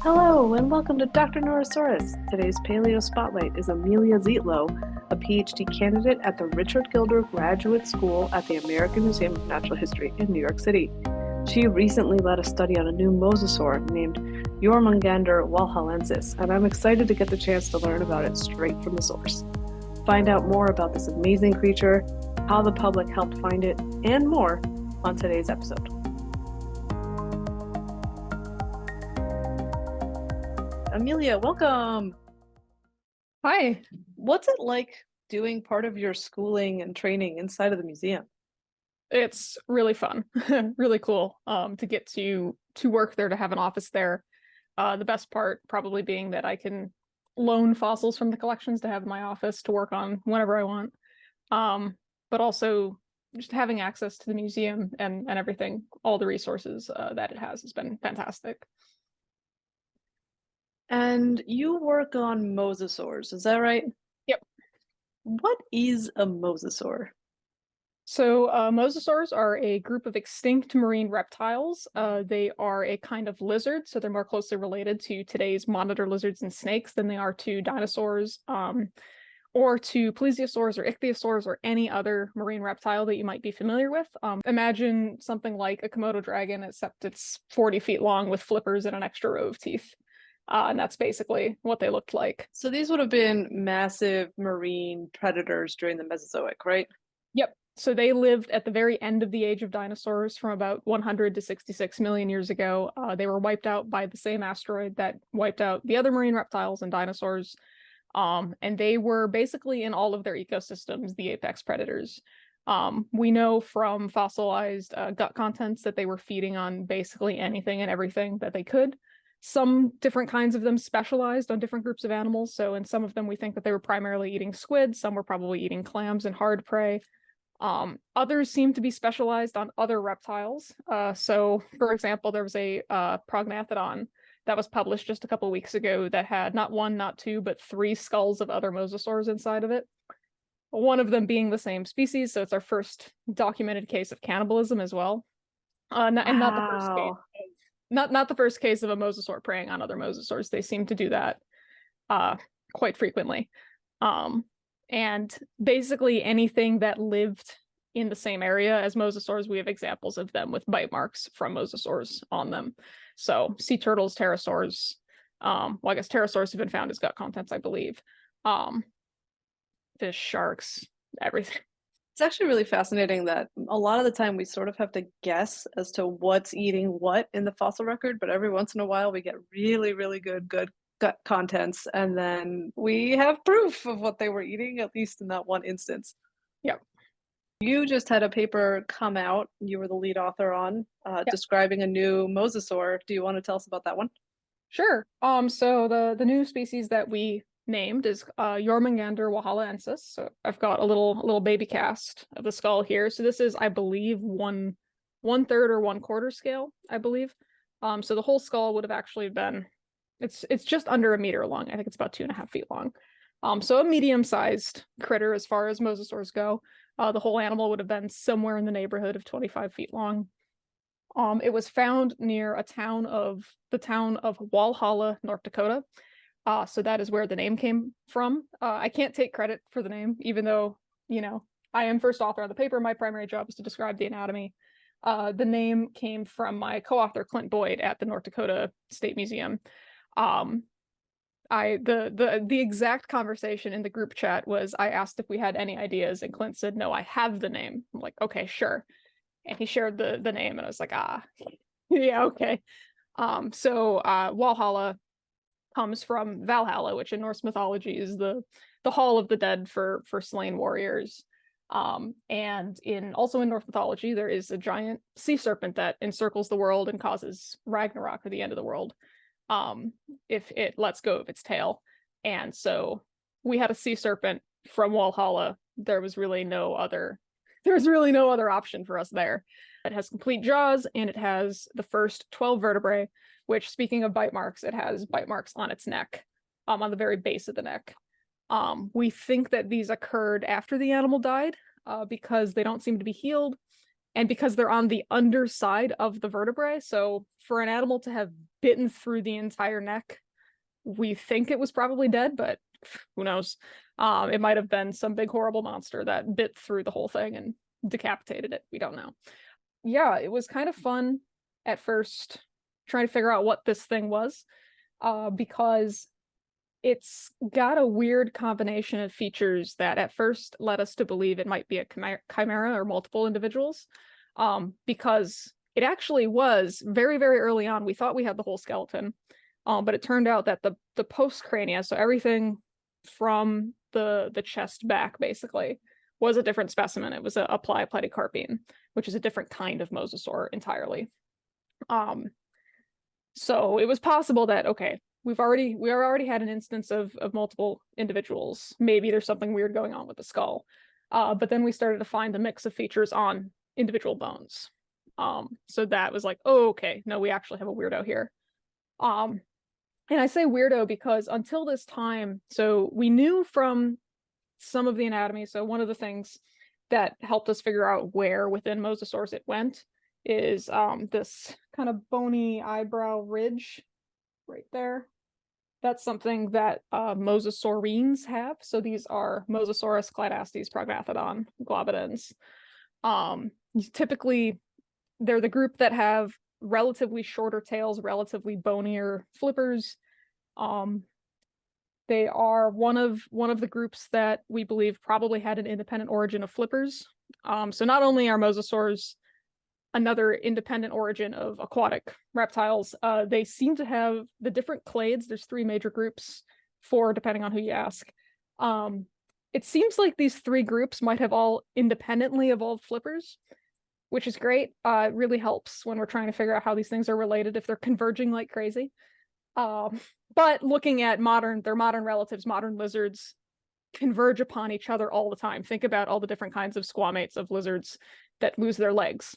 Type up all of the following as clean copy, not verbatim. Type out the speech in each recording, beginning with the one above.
Hello, and welcome to Dr. Neurosaurus. Today's PaleoSpotlight is Amelia Zietlow, a Ph.D. candidate at the Richard Gilder Graduate School at the American Museum of Natural History in New York City. She recently led a study on a new mosasaur named Jormungandr walhallaensis, and I'm excited to get the chance to learn about it straight from the source. Find out more about this amazing creature, how the public helped find it, and more on today's episode. Amelia, welcome. Hi. What's it like doing part of your schooling and training inside of the museum? It's really fun, really cool to get to work there, to have an office there. The best part probably being that I can loan fossils from the collections to have in my office to work on whenever I want. But also just having access to the museum and everything, all the resources that it has been fantastic. And you work on mosasaurs, is that right? Yep. What is a mosasaur? So mosasaurs are a group of extinct marine reptiles. They are a kind of lizard, so they're more closely related to today's monitor lizards and snakes than they are to dinosaurs, or to plesiosaurs or ichthyosaurs or any other marine reptile that you might be familiar with. Imagine something like a Komodo dragon, except it's 40 feet long with flippers and an extra row of teeth. And that's basically what they looked like. So these would have been massive marine predators during the Mesozoic, right? Yep. So they lived at the very end of the age of dinosaurs from about 100 to 66 million years ago. They were wiped out by the same asteroid that wiped out the other marine reptiles and dinosaurs. And they were basically in all of their ecosystems, the apex predators. We know from fossilized gut contents that they were feeding on basically anything and everything that they could. Some different kinds of them specialized on different groups of animals. So in some of them, we think that they were primarily eating squid. Some were probably eating clams and hard prey. Others seem to be specialized on other reptiles. So, for example, there was a prognathodon that was published just a couple of weeks ago that had not one, not two, but three skulls of other mosasaurs inside of it. One of them being the same species, so it's our first documented case of cannibalism as well. Not the first case. Not the first case of a mosasaur preying on other mosasaurs. They seem to do that quite frequently. And basically anything that lived in the same area as mosasaurs, we have examples of them with bite marks from mosasaurs on them. So sea turtles, pterosaurs, well, I guess pterosaurs have been found as gut contents, I believe. Fish, sharks, everything. It's actually really fascinating that a lot of the time we sort of have to guess as to what's eating what in the fossil record, but every once in a while we get really, really good gut contents, and then we have proof of what they were eating, at least in that one instance. Yep. You just had a paper come out, you were the lead author on, Yep. describing a new mosasaur. Do you want to tell us about that one? Sure. So the new species that we named is Jormungandr walhallaensis. So I've got a little baby cast of the skull here. So this is, I believe, one third or 1/4 scale, I believe. So the whole skull would have actually been, it's just under a meter long. I think it's about 2.5 feet long. So a medium-sized critter as far as mosasaurs go. The whole animal would have been somewhere in the neighborhood of 25 feet long. It was found near the town of Walhalla, North Dakota. So that is where the name came from. I can't take credit for the name, even though, I am first author on the paper. My primary job is to describe the anatomy. The name came from my co-author, Clint Boyd, at the North Dakota State Museum. The exact conversation in the group chat was, I asked if we had any ideas, and Clint said, "No, I have the name." I'm like, "Okay, sure." And he shared the name, and I was like, yeah, okay. So Walhalla comes from Valhalla, which in Norse mythology is the hall of the dead for slain warriors. And also in Norse mythology, there is a giant sea serpent that encircles the world and causes Ragnarok, or the end of the world, if it lets go of its tail. And so we had a sea serpent from Walhalla. There was really no other option for us there. It has complete jaws, and it has the first 12 vertebrae, which, speaking of bite marks, it has bite marks on its neck, on the very base of the neck. We think that these occurred after the animal died, because they don't seem to be healed. And because they're on the underside of the vertebrae, so for an animal to have bitten through the entire neck, we think it was probably dead, but who knows? It might have been some big horrible monster that bit through the whole thing and decapitated it. We don't know. Yeah, it was kind of fun at first trying to figure out what this thing was, because it's got a weird combination of features that at first led us to believe it might be a chimera or multiple individuals, because it actually was very, very early on. We thought we had the whole skeleton, but it turned out that the postcrania, so everything from the chest back basically, was a different specimen. It was a platycarpine, which is a different kind of mosasaur entirely. So it was possible that, okay, we already had an instance of multiple individuals. Maybe there's something weird going on with the skull. But then we started to find the mix of features on individual bones. So that was like, oh, okay, no, we actually have a weirdo here. And I say weirdo because until this time, so we knew from some of the anatomy. So one of the things that helped us figure out where within mosasaurs it went is this kind of bony eyebrow ridge right there. That's something that mosasaurines have. So these are Mosasaurus, Cladastes, Prognathodon, Globidens. Typically, they're the group that have relatively shorter tails, relatively bonier flippers. They are one of the groups that we believe probably had an independent origin of flippers. So not only are mosasaurs another independent origin of aquatic reptiles, they seem to have the different clades. There's 3 major groups, 4 depending on who you ask. It seems like these 3 groups might have all independently evolved flippers, which is great. It really helps when we're trying to figure out how these things are related if they're converging like crazy. But looking at their modern relatives, modern lizards, converge upon each other all the time. Think about all the different kinds of squamates of lizards that lose their legs.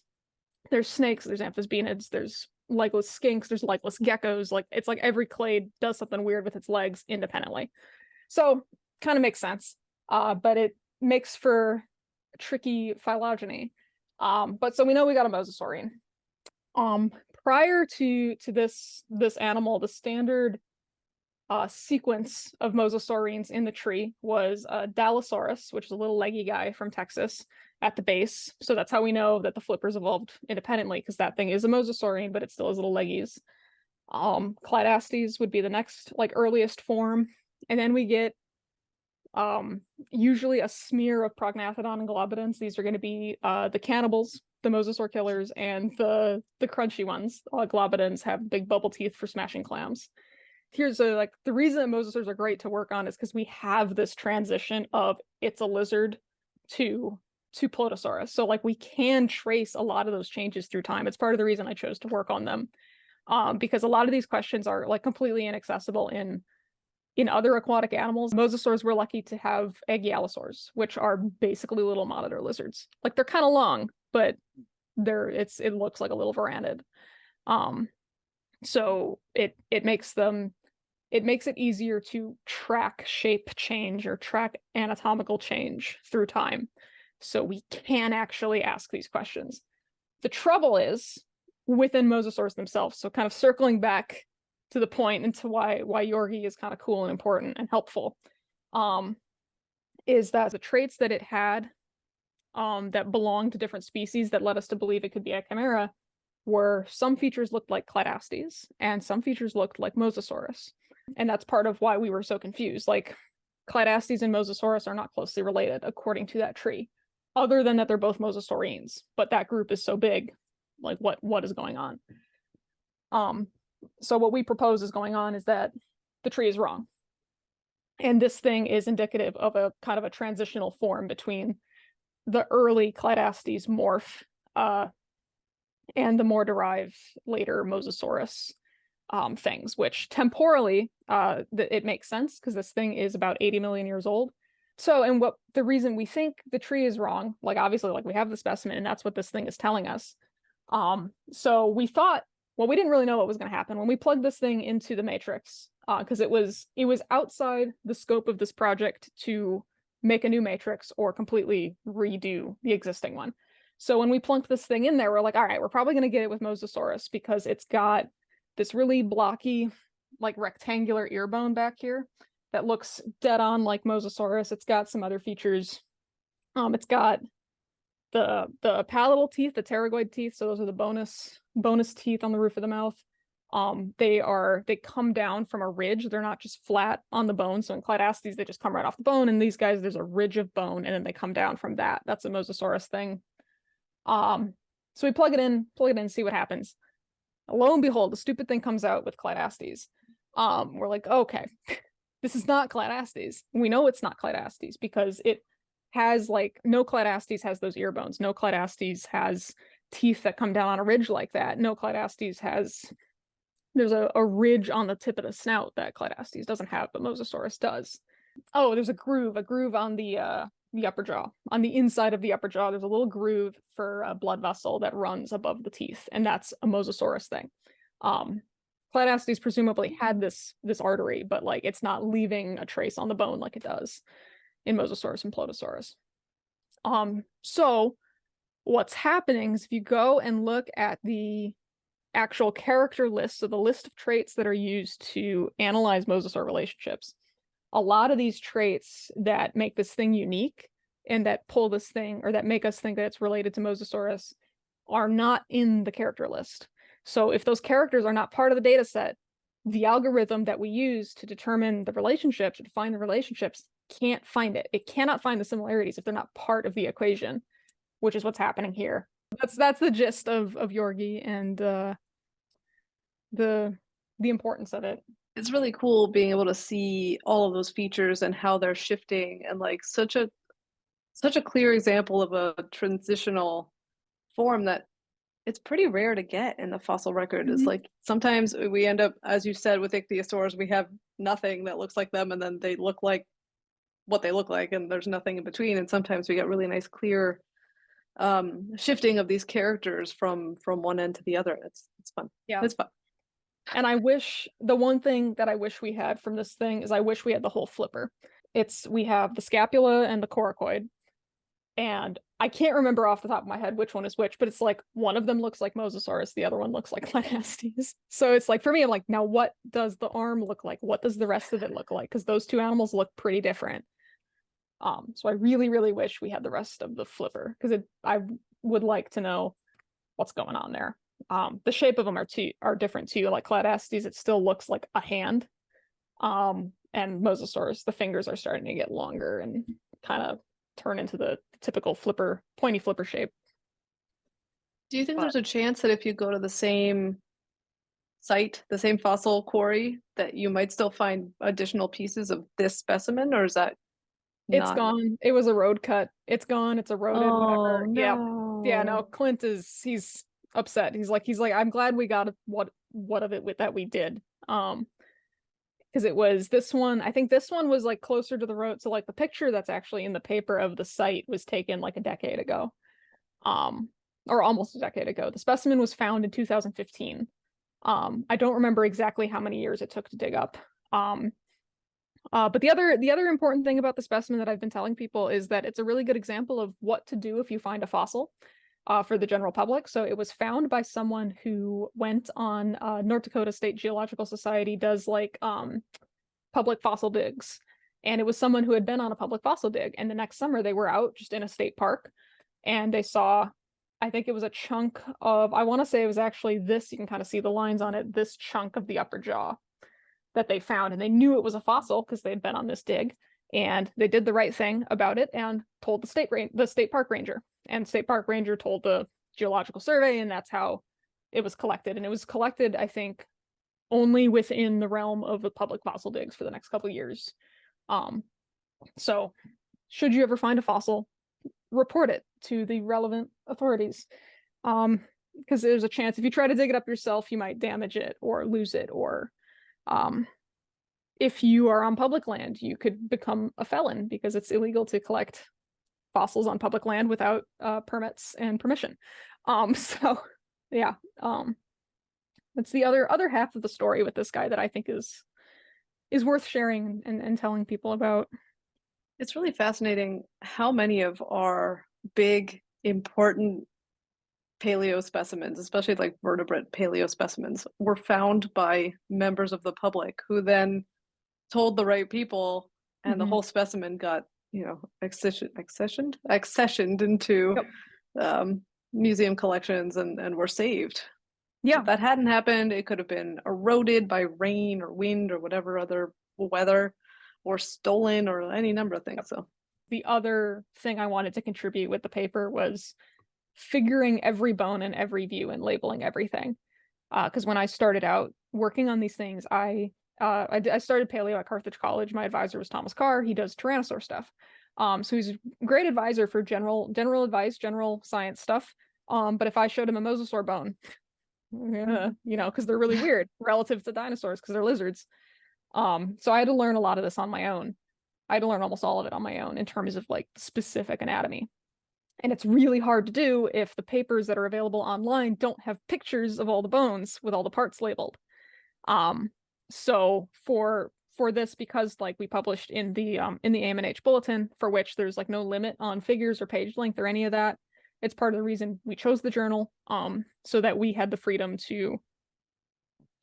There's snakes, there's amphisbaenids, there's legless skinks, there's legless geckos. Like, it's like every clade does something weird with its legs independently. So kind of makes sense, but it makes for tricky phylogeny. But so we know we got a mosasaurine. Prior to this animal, the standard sequence of mosasaurines in the tree was Dallosaurus, which is a little leggy guy from Texas at the base. So that's how we know that the flippers evolved independently, because that thing is a mosasaurine, but it still has little leggies. Cladastes would be the next earliest form, and then we get usually a smear of Prognathodon and Globidens. These are going to be the cannibals, the mosasaur killers, and the crunchy ones. Globidens have big bubble teeth for smashing clams. Here's the reason that mosasaurs are great to work on is because we have this transition of it's a lizard to Plotosaurus. So we can trace a lot of those changes through time. It's part of the reason I chose to work on them, because a lot of these questions are completely inaccessible in other aquatic animals. Mosasaurs, we're lucky to have Agiallosaurs, which are basically little monitor lizards. They're kind of long, but it looks like a little varandid. So it makes it easier to track shape change or track anatomical change through time. So we can actually ask these questions. The trouble is within mosasaurs themselves. So kind of circling back to the point into why Yorgi is kind of cool and important and helpful, is that the traits that it had that belonged to different species that led us to believe it could be a chimera were some features looked like Cladastes and some features looked like Mosasaurus. And that's part of why we were so confused. Cladastes and Mosasaurus are not closely related according to that tree, other than that they're both mosasaurines, but that group is so big, what is going on? So what we propose is going on is that the tree is wrong. And this thing is indicative of a kind of a transitional form between the early Cladastes morph and the more derived later Mosasaurus things, which temporally it makes sense because this thing is about 80 million years old. So, and what the reason we think the tree is wrong, obviously we have the specimen and that's what this thing is telling us. So we thought, well, we didn't really know what was going to happen when we plugged this thing into the matrix, because it was outside the scope of this project to make a new matrix or completely redo the existing one. So when we plunked this thing in there, we're like, all right, we're probably going to get it with Mosasaurus because it's got this really blocky, like rectangular ear bone back here that looks dead on like Mosasaurus. It's got some other features. It's got the palatal teeth, the pterygoid teeth. So those are the bonus teeth on the roof of the mouth. They come down from a ridge. They're not just flat on the bone. So in Cladastes, they just come right off the bone. And these guys, there's a ridge of bone, and then they come down from that. That's a Mosasaurus thing. So we plug it in, see what happens. Lo and behold, the stupid thing comes out with Cladastes. We're like, okay, this is not Cladastes. We know it's not Cladastes because it has like, no Cladastes has those ear bones. No Cladastes has teeth that come down on a ridge like that. No Cladastes has, there's a ridge on the tip of the snout that Cladastes doesn't have, but Mosasaurus does. Oh, there's a groove on the upper jaw. On the inside of the upper jaw, there's a little groove for a blood vessel that runs above the teeth, and that's a Mosasaurus thing. Cladastes presumably had this artery, but like it's not leaving a trace on the bone like it does in Mosasaurus and Plotosaurus. So what's happening is if you go and look at the actual character list, so the list of traits that are used to analyze mosasaur relationships, a lot of these traits that make this thing unique and that pull this thing, or that make us think that it's related to Mosasaurus, are not in the character list. So if those characters are not part of the data set, the algorithm that we use to determine the relationships, or to find the relationships, can't find it. It cannot find the similarities if they're not part of the equation, which is what's happening here. That's the gist of Yorgi and the importance of it. It's really cool being able to see all of those features and how they're shifting, and like such a clear example of a transitional form that it's pretty rare to get in the fossil record. Is like sometimes we end up, as you said, with ichthyosaurs, we have nothing that looks like them, and then they look like what they look like, and there's nothing in between. And sometimes we get really nice, clear shifting of these characters from one end to the other. It's fun. Yeah, it's fun. And I wish, the one thing that I wish we had from this thing is I wish we had the whole flipper. We have the scapula and the coracoid, and I can't remember off the top of my head which one is which, but it's like one of them looks like Mosasaurus, the other one looks like Cladastes. So it's like, for me, I'm like, now what does the arm look like? What does the rest of it look like? Because those two animals look pretty different. So I really, really wish we had the rest of the flipper, because I would like to know what's going on there. The shape of them are different too. Like Cladastes, it still looks like a hand. And Mosasaurus, the fingers are starting to get longer and kind of turn into the typical pointy flipper shape. Do you think there's a chance that if you go to the same site, the same fossil quarry, that you might still find additional pieces of this specimen, or is that It's gone. It was a road cut. It's gone. It's eroded. Whatever. No. Yeah. No. Clint he's upset. He's like, I'm glad we got what of it with that we did. Because it was this one. I think this one was like closer to the road. So like the picture that's actually in the paper of the site was taken like a decade ago, or almost a decade ago. The specimen was found in 2015. I don't remember exactly how many years it took to dig up. But the other important thing about the specimen that I've been telling people is that it's a really good example of what to do if you find a fossil for the general public. So it was found by someone who went on North Dakota State Geological Society does like public fossil digs. And it was someone who had been on a public fossil dig. And the next summer they were out just in a state park, and they saw, I think it was a chunk of, I want to say it was actually this, you can kind of see the lines on it, this chunk of the upper jaw that they found, and they knew it was a fossil because they'd been on this dig, and they did the right thing about it and told the state park ranger, and state park ranger told the geological survey, and that's how it was collected. And it was collected, I think, only within the realm of the public fossil digs for the next couple of years. So should you ever find a fossil, report it to the relevant authorities, because there's a chance if you try to dig it up yourself, you might damage it or lose it, or if you are on public land, you could become a felon because it's illegal to collect fossils on public land without permits and permission. So yeah, that's the other half of the story with this guy that I think is worth sharing and telling people about. It's really fascinating how many of our big important paleo specimens, especially like vertebrate paleo specimens, were found by members of the public who then told the right people, and the whole specimen got, accessioned into museum collections and were saved. Yeah. If that hadn't happened, it could have been eroded by rain or wind or whatever other weather, or stolen, or any number of things. So the other thing I wanted to contribute with the paper was figuring every bone in every view and labeling everything. Because when I started out working on these things, I started paleo at Carthage College. My advisor was Thomas Carr. He does Tyrannosaur stuff. So he's a great advisor for general advice, general science stuff. But if I showed him a mosasaur bone, because they're really weird relative to dinosaurs, because they're lizards. So I had to learn a lot of this on my own. I had to learn almost all of it on my own in terms of like specific anatomy. And it's really hard to do if the papers that are available online don't have pictures of all the bones with all the parts labeled. So for this, because like we published in the AMNH bulletin, for which there's like no limit on figures or page length or any of that, it's part of the reason we chose the journal, so that we had the freedom to.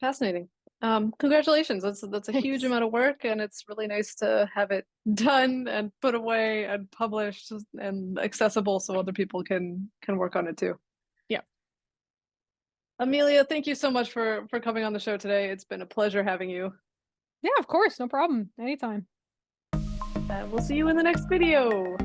Fascinating. Congratulations. That's a huge amount of work, and it's really nice to have it done and put away and published and accessible so other people can work on it too. Yeah. Amelia, thank you so much for coming on the show today. It's been a pleasure having you. Yeah, of course, no problem. Anytime. And we'll see you in the next video.